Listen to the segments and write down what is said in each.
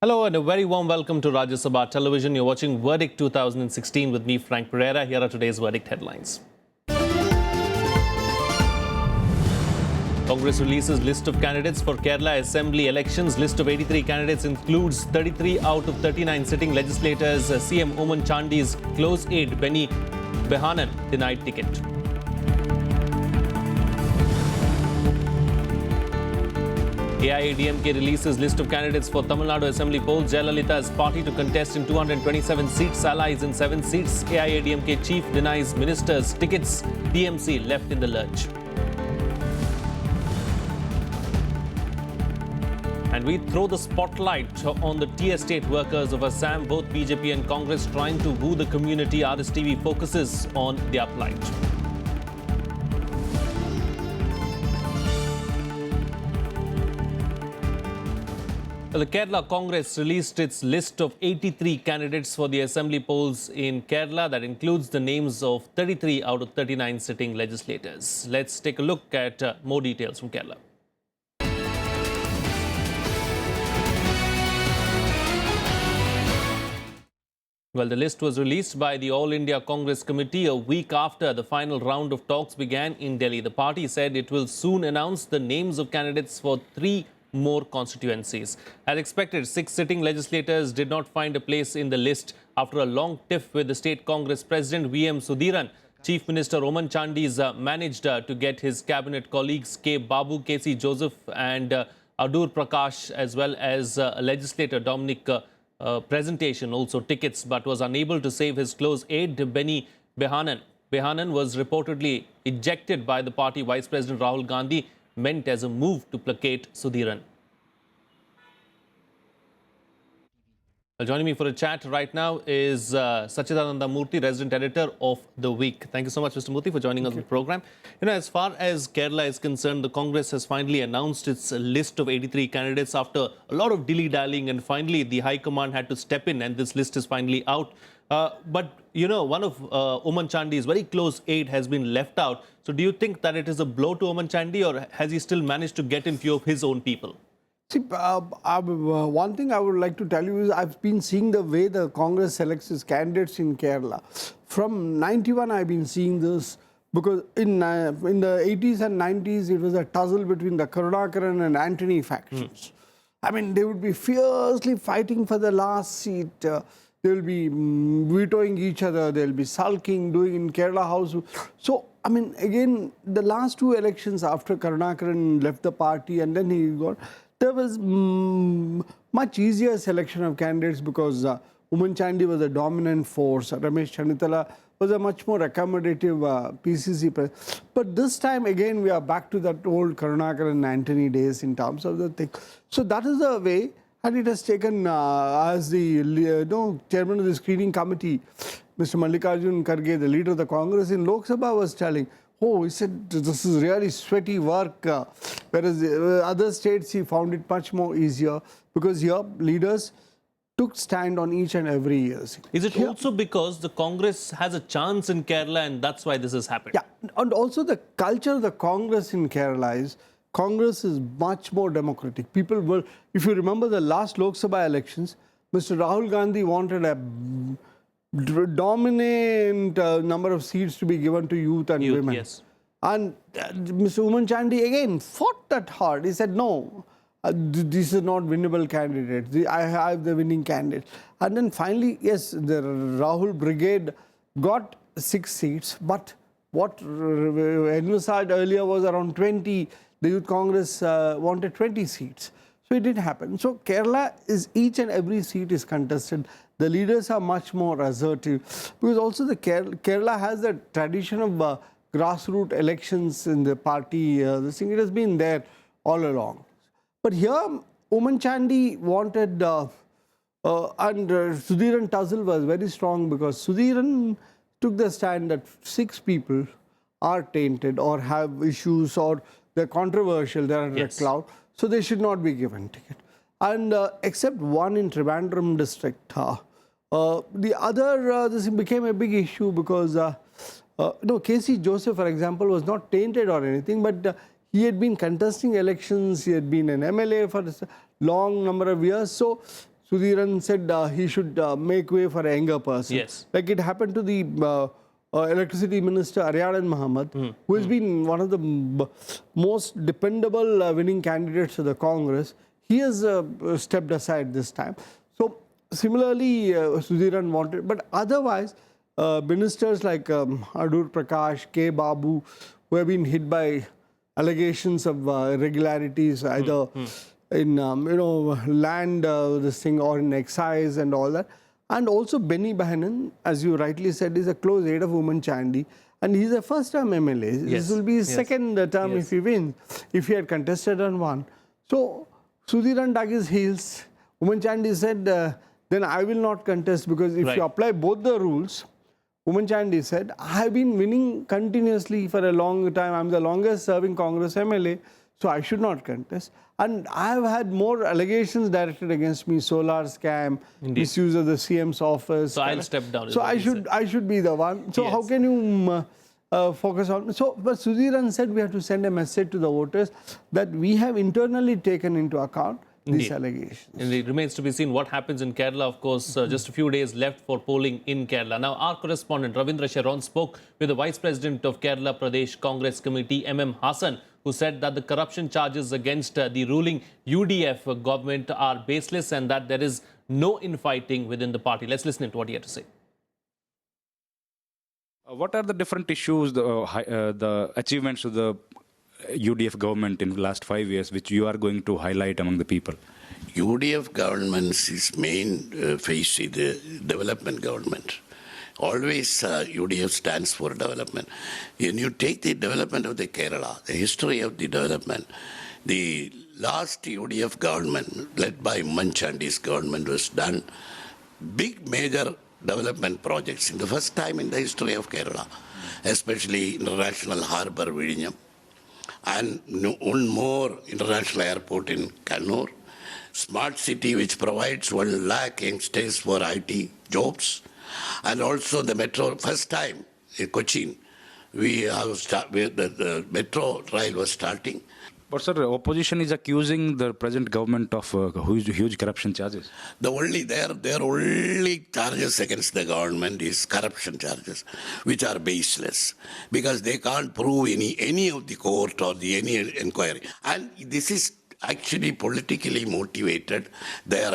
Hello and a very warm welcome to Rajya Sabha Television. You're watching Verdict 2016 with me, Frank Pereira. Here are today's Verdict headlines. Congress releases list of candidates for Kerala Assembly elections. List of 83 candidates includes 33 out of 39 sitting legislators. CM Oman Chandi's close aide Benny Behanan denied ticket. AIADMK releases list of candidates for Tamil Nadu Assembly polls. Jayalalitha's party to contest in 227 seats, allies in 7 seats. AIADMK chief denies ministers tickets. TMC left in the lurch. And we throw the spotlight on the tea estate workers of Assam. Both BJP and Congress trying to woo the community. RSTV focuses on their plight. The Kerala Congress released its list of 83 candidates for the assembly polls in Kerala. That includes the names of 33 out of 39 sitting legislators. Let's take a look at more details from Kerala. Well, the list was released by the All India Congress Committee a week after the final round of talks began in Delhi. The party said it will soon announce the names of candidates for 3 more constituencies. As expected, 6 sitting legislators did not find a place in the list after a long tiff with the State Congress President VM Sudhiran. Chief Minister Oman Chandi's managed to get his cabinet colleagues K. Babu, KC Joseph and Adur Prakash as well as legislator Dominic presentation also tickets, but was unable to save his close aide Benny Behanan. Behanan was reportedly ejected by the party Vice President Rahul Gandhi, meant as a move to placate Sudhiran. Well, joining me for a chat right now is Sachidananda Murthy, resident editor of The Week. Thank you so much, Mr. Murthy, for joining us on the program. You know, as far as Kerala is concerned, the Congress has finally announced its list of 83 candidates after a lot of dilly-dallying, and finally the High Command had to step in and this list is finally out. But, you know, one of Oman Chandi's very close aide has been left out. So do you think that it is a blow to Oman Chandi, or has he still managed to get in few of his own people? See, one thing I would like to tell you is I've been seeing the way the Congress selects its candidates in Kerala. From 91, I've been seeing this because in the 80s and 90s, it was a tussle between the Karunakaran and Antony factions. I mean, they would be fiercely fighting for the last seat. They will be vetoing each other. They'll be sulking, doing in Kerala House. So, I mean, again, the last 2 elections after Karunakaran left the party and then he got, there was much easier selection of candidates because Oman Chandi was a dominant force. Ramesh Channitala was a much more accommodative PCC president. But this time, again, we are back to that old Karunakaran and Antony days in terms of the thing. So that is the way. And it has taken, as the chairman of the screening committee, Mr. Mallikarjun Kharge, the leader of the Congress in Lok Sabha, was telling, oh, he said, this is really sweaty work. Whereas other states, he found it much more easier because here leaders took stand on each and every year. Is it also because the Congress has a chance in Kerala and that's why this has happened? Yeah, and also the culture of the Congress in Kerala is, Congress is much more democratic. People will, if you remember the last Lok Sabha elections, Mr. Rahul Gandhi wanted a dominant number of seats to be given to youth and women. Yes. And Mr. Oman Chandi again fought that hard. He said, no, these are not winnable candidates. I have the winning candidates. And then finally, yes, the Rahul Brigade got 6 seats, but what envisaged earlier was around 20. The Youth Congress wanted 20 seats. So it didn't happen. So Kerala is, each and every seat is contested. The leaders are much more assertive because also the Kerala has the tradition of grassroots elections in the party. This thing, it has been there all along. But here, Oman Chandi wanted, and Sudhiran tussle was very strong because Sudhiran took the stand that 6 people are tainted or have issues or they're controversial, they're a cloud, so they should not be given ticket. And except one in Trivandrum district, the other, this became a big issue because, KC Joseph, for example, was not tainted or anything, but he had been contesting elections, he had been an MLA for a long number of years. So Sudhiran said he should make way for a younger person. Yes. Like it happened to the electricity minister Aryadan Mohammed, who has been one of the most dependable winning candidates of the Congress. He has stepped aside this time. So similarly, Sudhiran wanted, but otherwise, ministers like Adur Prakash, K. Babu, who have been hit by allegations of irregularities, either in land, this thing, or in excise and all that. And also Benny Behanan, as you rightly said, is a close aide of Woman Chandy, and he's a first-term MLA. This will be his second term if he wins, if he had contested and won. So Sudhiran dug his heels. Woman Chandy said, then I will not contest, because if you apply both the rules, Woman Chandy said, I have been winning continuously for a long time. I'm the longest serving Congress MLA, so I should not contest. And I have had more allegations directed against me, solar scam, misuse of the CM's office. So I'll step down. So I should be the one. So how can you focus on? So, but Sudhiran said we have to send a message to the voters that we have internally taken into account these allegations. And it remains to be seen what happens in Kerala. Of course, just a few days left for polling in Kerala. Now, our correspondent Ravindra Sharon spoke with the Vice President of Kerala Pradesh Congress Committee, M.M. Hassan, who said that the corruption charges against the ruling UDF government are baseless and that there is no infighting within the party. Let's listen to what he had to say. What are the different issues, the achievements of the UDF government in the last 5 years, which you are going to highlight among the people? UDF government's main face is the development government. Always UDF stands for development. When you take the development of the Kerala, the history of the development, the last UDF government led by Manchandi's government was done big major development projects in the first time in the history of Kerala, especially International Harbour Vizhinjam, and one more international airport in Kannur, smart city which provides 1 lakh youngsters for IT jobs, and also the metro. First time in Cochin, the metro rail was starting. But sir, opposition is accusing the present government of huge corruption charges. Their only charges against the government is corruption charges, which are baseless, because they can't prove any of the court or any inquiry. And this is actually politically motivated, their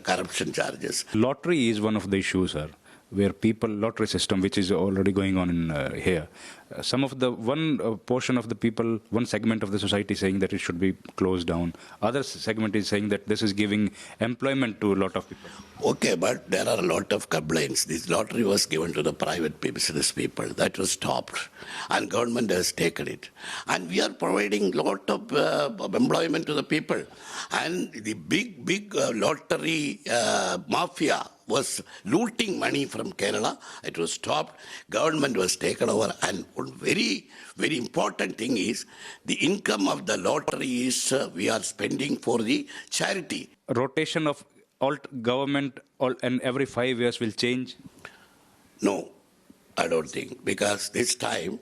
corruption charges. Lottery is one of the issues, sir, where lottery system, which is already going on in here. Some of the portion of the people, one segment of the society saying that it should be closed down. Other segment is saying that this is giving employment to a lot of people. Okay, but there are a lot of complaints. This lottery was given to the private business people. That was stopped, and government has taken it. And we are providing a lot of employment to the people. And the big lottery mafia was looting money from Kerala. It was stopped. Government was taken over. And one very, very important thing is the income of the lottery is we are spending for the charity. Rotation of government and every 5 years will change? No, I don't think. Because this time,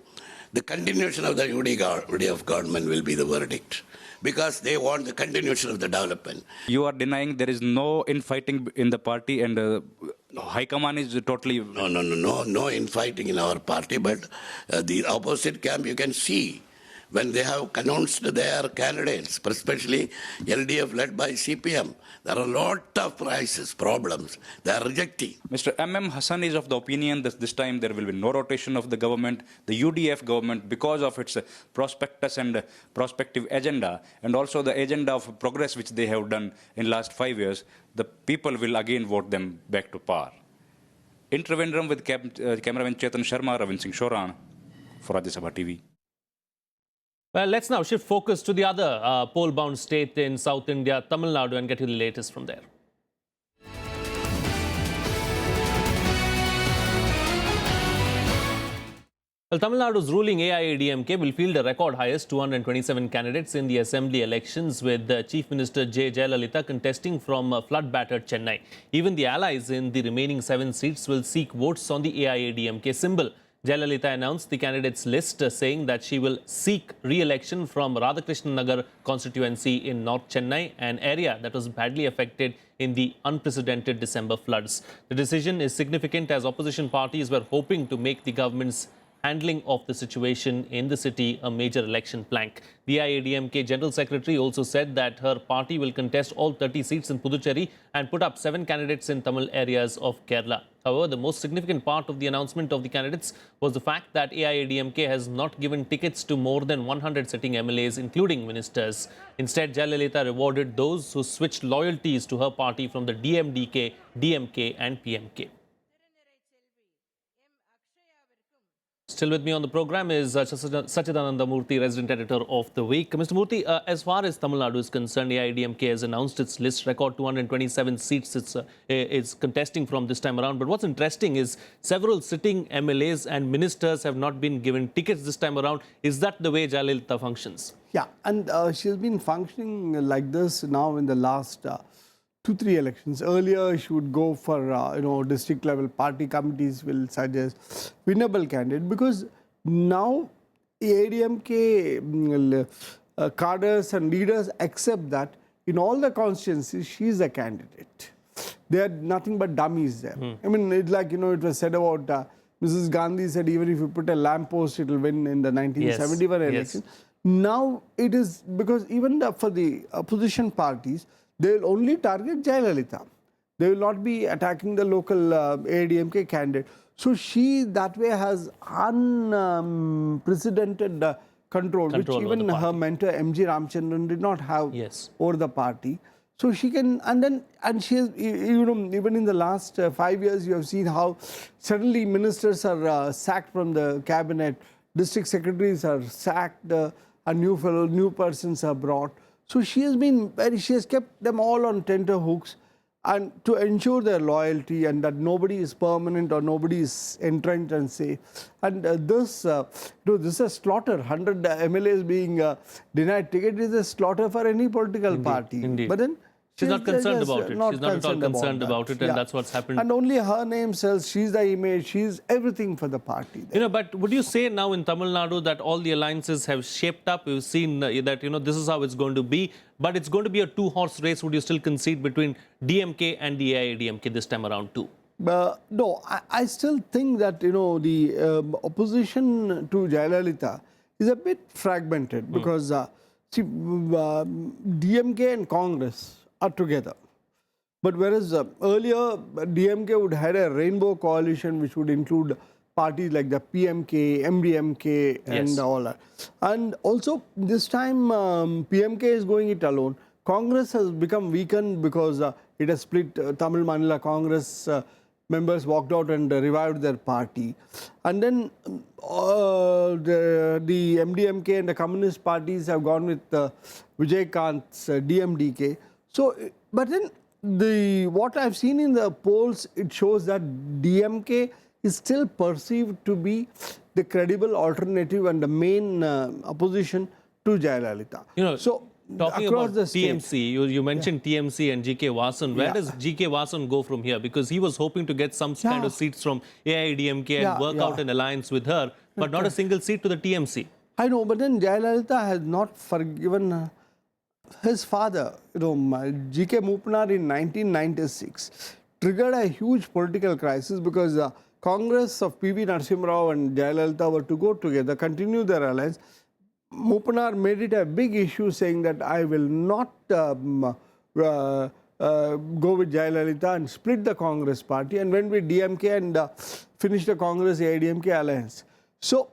the continuation of the UDF government will be the verdict. Because they want the continuation of the development. You are denying there is no infighting in the party, and High Command is totally... No infighting in our party, but the opposite camp you can see when they have announced their candidates, especially LDF led by CPM. There are a lot of problems. They are rejecting. Mr. M.M. Hassan is of the opinion that this time there will be no rotation of the government. The UDF government, because of its prospectus and prospective agenda, and also the agenda of progress which they have done in last 5 years, the people will again vote them back to power. In Trivandrum with cameraman Chetan Sharma, Ravin Singh Shoran for Rajya Sabha TV. Well, let's now shift focus to the other poll-bound state in South India, Tamil Nadu, and get you the latest from there. Well, Tamil Nadu's ruling AIADMK will field a record highest 227 candidates in the assembly elections, with Chief Minister J. Jayalalitha contesting from flood-battered Chennai. Even the allies in the remaining 7 seats will seek votes on the AIADMK symbol. Jayalalitha announced the candidates list, saying that she will seek re-election from Radhakrishnan Nagar constituency in North Chennai, an area that was badly affected in the unprecedented December floods. The decision is significant as opposition parties were hoping to make the government's handling of the situation in the city a major election plank. The AIADMK General Secretary also said that her party will contest all 30 seats in Puducherry and put up 7 candidates in Tamil areas of Kerala. However, the most significant part of the announcement of the candidates was the fact that AIADMK has not given tickets to more than 100 sitting MLAs, including ministers. Instead, Jayalalitha rewarded those who switched loyalties to her party from the DMDK, DMK and PMK. Still with me on the program is Sachidananda Murthy, resident editor of The Week. Mr. Murthy, as far as Tamil Nadu is concerned, AIADMK has announced its list, record 227 seats it's contesting from this time around. But what's interesting is several sitting MLAs and ministers have not been given tickets this time around. Is that the way Jayalalitha functions? Yeah, and she's been functioning like this now in the last 2-3 elections. Earlier, she would go for district level party committees will suggest winnable candidate, because now AIADMK cadres and leaders accept that in all the constituencies she is a candidate. They are nothing but dummies there. I mean, it's like it was said about Mrs. Gandhi said even if you put a lamppost, it will win in the 1971 election. Now it is because even for the opposition parties, they will only target Jayalalitha. They will not be attacking the local AIADMK candidate. So she that way has unprecedented control, which even her mentor MG Ramchandran did not have over the party. So she can, and she has, even in the last 5 years, you have seen how suddenly ministers are sacked from the cabinet, district secretaries are sacked, new persons are brought. So she has kept them all on tenterhooks, and to ensure their loyalty and that nobody is permanent or nobody is entrenched and safe. And this is a slaughter. 100 MLAs being denied ticket is a slaughter for any political party. Indeed. But then she's not concerned about it. She's not at all concerned about it, and that's what's happened. And only her name sells. She's the image. She's everything for the party. But would you say now in Tamil Nadu that all the alliances have shaped up? We've seen that this is how it's going to be, but it's going to be a 2-horse race. Would you still concede between DMK and the AIADMK this time around too? No, I still think that the opposition to Jayalalitha is a bit fragmented because DMK and Congress are together. But whereas earlier DMK would had a rainbow coalition which would include parties like the PMK, MDMK and all that. And also this time PMK is going it alone. Congress has become weakened because it has split. Tamil Manila Congress members walked out and revived their party. And then the MDMK and the communist parties have gone with Vijay Kant's DMDK. So, but then what I've seen in the polls, it shows that DMK is still perceived to be the credible alternative and the main opposition to Jayalalitha. So talking about TMC, you mentioned TMC and GK Vasan. Where does GK Vasan go from here? Because he was hoping to get some kind of seats from AIADMK and work out an alliance with her, but not a single seat to the TMC. I know, but then Jayalalitha has not forgiven his father, GK Mupnar in 1996, triggered a huge political crisis because Congress of PV Narasimha Rao and Jayalalitha were to go together, continue their alliance. Mupnar made it a big issue saying that I will not go with Jayalalitha and split the Congress party and went with DMK and finished the Congress AIADMK alliance. So,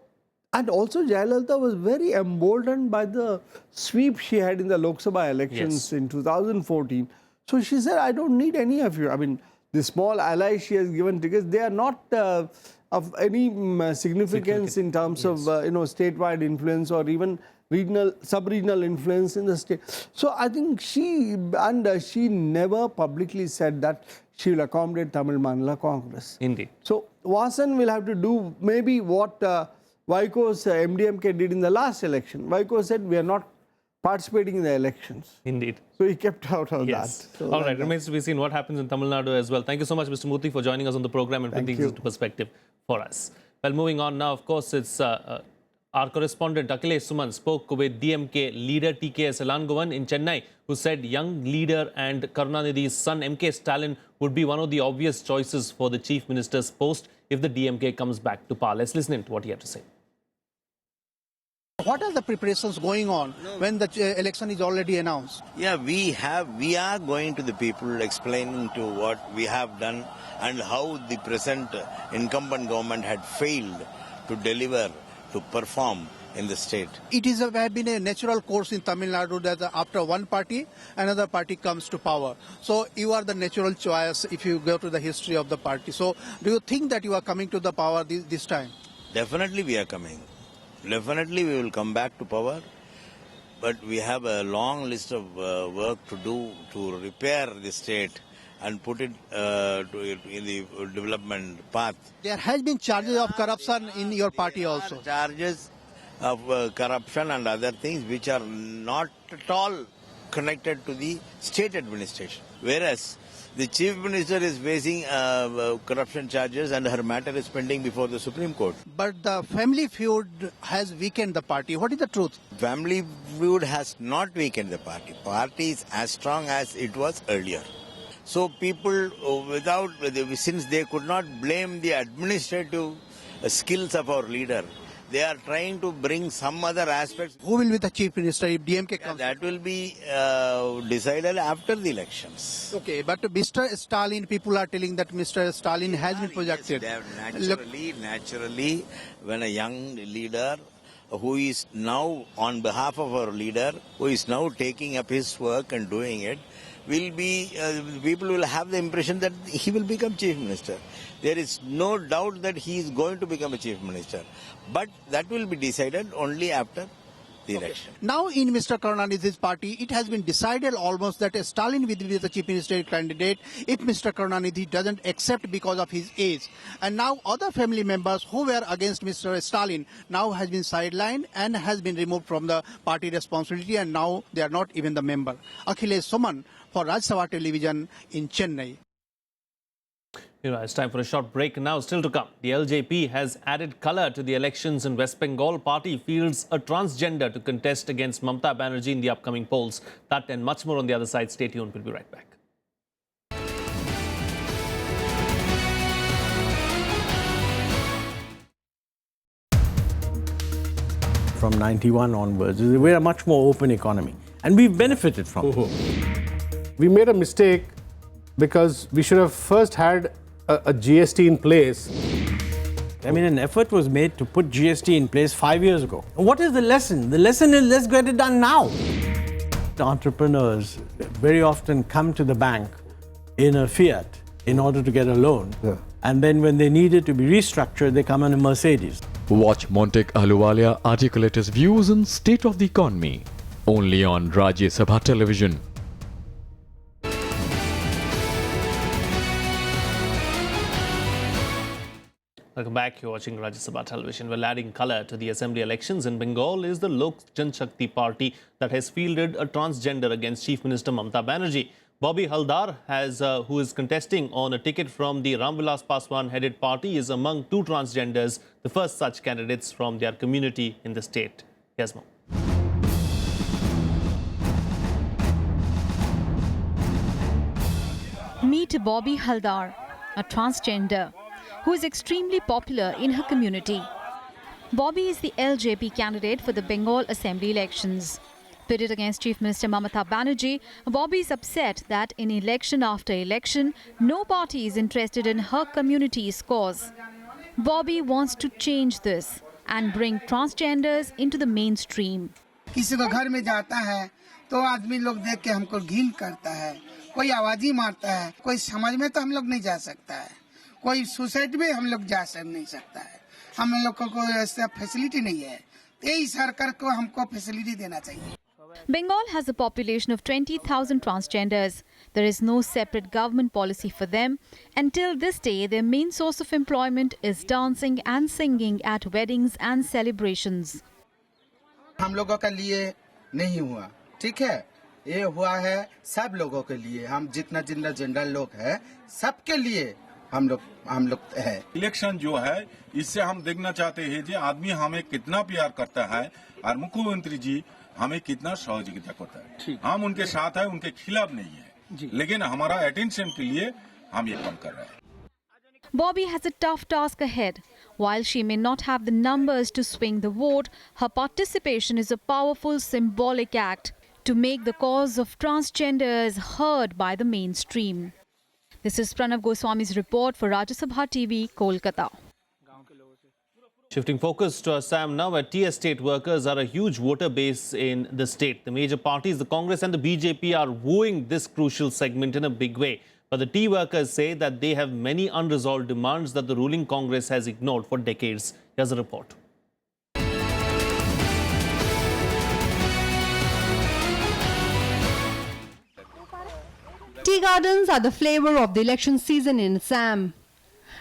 and also Jayalalitha was very emboldened by the sweep she had in the Lok Sabha elections in 2014. So she said, I don't need any of you. I mean, the small allies she has given tickets, they are not of any significance in terms of statewide influence or even regional, sub-regional influence in the state. So I think she never publicly said that she will accommodate Tamil Manila Congress. Indeed. So Vasan will have to do maybe what Vaiko's MDMK did in the last election. Vaiko said we are not participating in the elections. Indeed. So he kept out of that. So all right, remains to be seen what happens in Tamil Nadu as well. Thank you so much, Mr. Murthy, for joining us on the program and putting things into perspective for us. Well, moving on now, of course, it's our correspondent Akhilesh Suman spoke with DMK leader TKS Elangovan in Chennai, who said young leader and Karunanidhi's son MK Stalin would be one of the obvious choices for the chief minister's post if the DMK comes back to power. Let's listen to what he had to say. What are the preparations going on when the election is already announced? Yeah, we are going to the people explaining to what we have done and how the present incumbent government had failed to deliver, to perform in the state. It is have been a natural course in Tamil Nadu that after one party, another party comes to power. So you are the natural choice if you go to the history of the party. So do you think that you are coming to the power this time? Definitely we are coming. Definitely we will come back to power. But we have a long list of work to do to repair the state and put it in the development path. There has been charges of corruption in your party also. Charges of corruption and other things which are not at all connected to the state administration. Whereas the chief minister is facing corruption charges and her matter is pending before the Supreme Court. But the family feud has weakened the party. What is the truth? Family feud has not weakened the party. Party is as strong as it was earlier. So people since they could not blame the administrative skills of our leader, they are trying to bring some other aspects. Who will be the chief minister if DMK comes? That will be decided after the elections. Okay, but Mr. Stalin, people are telling that Mr. Stalin has been projected. Naturally, when a young leader who is now on behalf of our leader, who is now taking up his work and doing it, people will have the impression that he will become chief minister. There is no doubt that he is going to become a chief minister. But that will be decided only after the election. Now in Mr. Karunanidhi's party, it has been decided almost that Stalin will be the chief minister candidate if Mr. Karunanidhi doesn't accept because of his age. And now other family members who were against Mr. Stalin now has been sidelined and has been removed from the party responsibility, and now they are not even the member. Akhilesh Suman for Rajya Sabha Television in Chennai. It's time for a short break now. Still to come, the LJP has added colour to the elections in West Bengal. Party fields a transgender to contest against Mamata Banerjee in the upcoming polls. That and much more on the other side. Stay tuned. We'll be right back. From 91 onwards, we're a much more open economy, and we've benefited from it. We made a mistake because we should have first had a GST in place. I mean, an effort was made to put GST in place 5 years ago. What is the lesson? The lesson is let's get it done now. The entrepreneurs very often come to the bank in a Fiat in order to get a loan. Yeah. And then when they need it to be restructured, they come in a Mercedes. Watch Montek Ahluwalia articulate his views on state of the economy only on Rajya Sabha Television. Welcome back. You're watching Rajya Sabha Television. Well, adding colour to the assembly elections in Bengal is the Lok Janshakti party that has fielded a transgender against Chief Minister Mamata Banerjee. Bobby Haldar, who is contesting on a ticket from the Ramvilas Paswan-headed party, is among two transgenders, the first such candidates from their community in the state. Here's more. Meet Bobby Haldar, a transgender who is extremely popular in her community. Bobby is the LJP candidate for the Bengal Assembly elections. Pitted against Chief Minister Mamata Banerjee, Bobby is upset that in election after election, no party is interested in her community's cause. Bobby wants to change this and bring transgenders into the mainstream. किसी को घर में जाता है तो आदमी लोग देख के हमको घिन करता है, कोई आवाज़ी मारता है, कोई समझ में तो हम लोग नहीं जा सकता है, कोई सुसाइड में हम लोग जा नहीं सकता है, हम लोग को कोई ऐसा फैसिलिटी नहीं है, यही सरकार को हमको फैसिलिटी देना चाहिए. Bengal has a population of 20,000 transgenders. There is no separate government policy for them. Until this day, their main source of employment is dancing and singing at weddings and celebrations. हम लोगों के लिए नहीं हुआ, ठीक है? ये हुआ है सब लोगों के लिए. हम जितना जेंडर लोग हैं, सबके लिए हम लोग है। इलेक्शन जो है इससे हम देखना चाहते हैं कि आदमी हमें कितना प्यार करता है और मुख्यमंत्री जी हमें कितना सहयोगिता करता है। हम उनके साथ है, उनके खिलाफ नहीं है, लेकिन हमारा अटेंशन के लिए हम ये काम कर रहे हैं। Bobby has a tough task ahead. While she may not have the numbers to swing the vote, her participation is a powerful symbolic act to make the cause of transgenders heard by the mainstream. This is Pranav Goswami's report for Rajya Sabha TV, Kolkata. Shifting focus to Assam now, where tea estate workers are a huge voter base in the state. The major parties, the Congress and the BJP, are wooing this crucial segment in a big way. But the tea workers say that they have many unresolved demands that the ruling Congress has ignored for decades. Here's a report. Tea gardens are the flavor of the election season in Assam.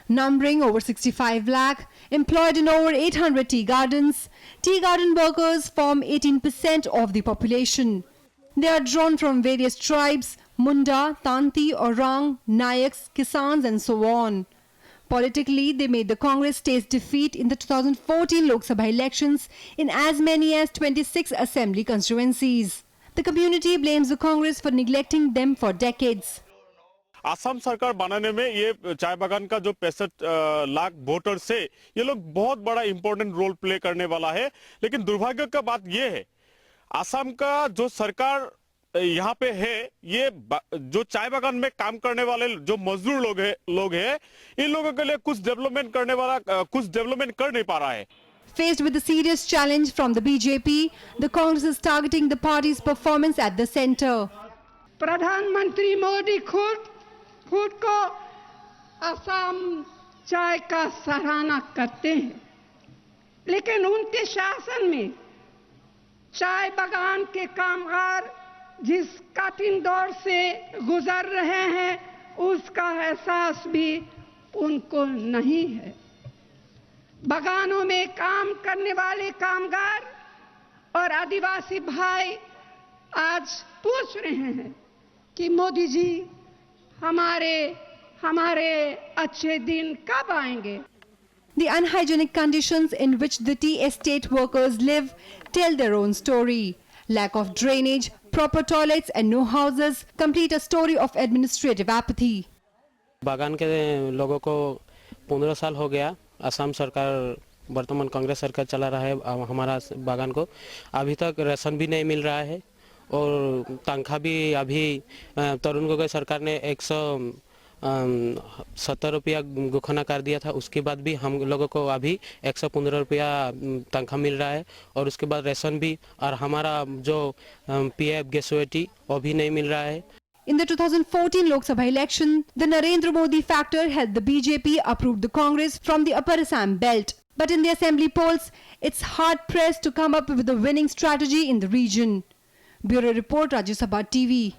Numbering over 65 lakh, employed in over 800 tea gardens, tea garden workers form 18% of the population. They are drawn from various tribes, Munda, Tanti, Orang, Nayaks, Kisans and so on. Politically, they made the Congress taste defeat in the 2014 Lok Sabha elections in as many as 26 assembly constituencies. The community blames the Congress for neglecting them for decades. Assam सरकार बनाने में ये चाय बागान का जो 65 lakh voter से ये लोग बहुत बड़ा इंपॉर्टेंट रोल प्ले करने वाला है। लेकिन दुर्भाग्य का बात ये है, असम का जो सरकार यहाँ पे है, ये जो चाय बागान में काम करने वाले जो मजदूर लोग हैं, इन लोगों के लिए कुछ डेवलपमेंट कर नहीं पा रहा है। Faced with a serious challenge from the BJP, the Congress is targeting the party's performance at the center. प्रधानमंत्री मोदी खुद को असम चाय का सराहना करते हैं, लेकिन उनके शासन में चाय बागान के कामगार जिस कठिन दौर से गुजर रहे हैं, उसका एहसास भी उनको नहीं है। बागानों में काम करने वाले कामगार और आदिवासी भाई आज पूछ रहे हैं कि मोदी जी हमारे अच्छे दिन कब आएंगे? The unhygienic conditions in which the tea estate workers live tell their own story. Lack of drainage, proper toilets and no houses complete a story of administrative apathy. बागान के लोगों को 15 साल हो गया। असम सरकार, वर्तमान कांग्रेस सरकार चला रहा है हमारा बागान को। अभी तक राशन भी नहीं मिल रहा है और तनख्वाह भी अभी तरुण गोगोई सरकार ने 170 रुपया घोषणा कर दिया था। उसके बाद भी हम लोगों को अभी 115 रुपया तनख्वाह मिल रहा है और उसके बाद राशन भी, और हमारा जो पीएफ ग्रेजुएटी वो भी नहीं मिल रहा है। In the 2014 Lok Sabha election, the Narendra Modi factor helped the BJP uproot the Congress from the Upper Assam belt. But in the assembly polls, it's hard-pressed to come up with a winning strategy in the region. Bureau Report, Rajya Sabha TV.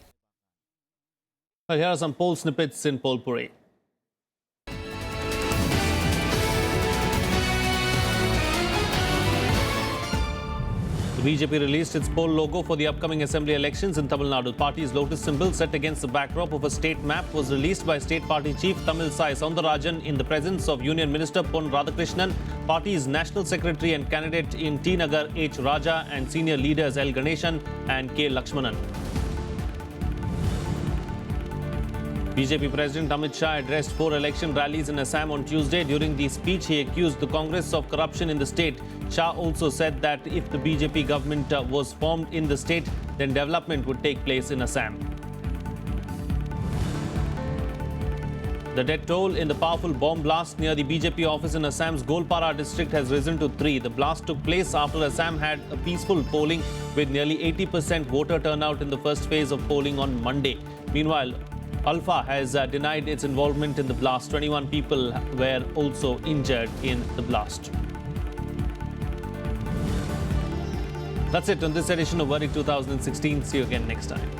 Well, here are some poll snippets in Puducherry. The BJP released its poll logo for the upcoming assembly elections in Tamil Nadu. The party's lotus symbol, set against the backdrop of a state map, was released by State Party Chief Tamil Sai Soundarajan in the presence of Union Minister Pon Radhakrishnan, party's National Secretary and candidate in T Nagar H. Raja, and senior leaders L. Ganeshan and K. Lakshmanan. BJP President Amit Shah addressed 4 election rallies in Assam on Tuesday. During the speech, he accused the Congress of corruption in the state. Shah also said that if the BJP government was formed in the state, then development would take place in Assam. The death toll in the powerful bomb blast near the BJP office in Assam's Golpara district has risen to 3. The blast took place after Assam had a peaceful polling with nearly 80% voter turnout in the first phase of polling on Monday. Meanwhile, Alpha has denied its involvement in the blast. 21 people were also injured in the blast. That's it on this edition of Verdict 2016. See you again next time.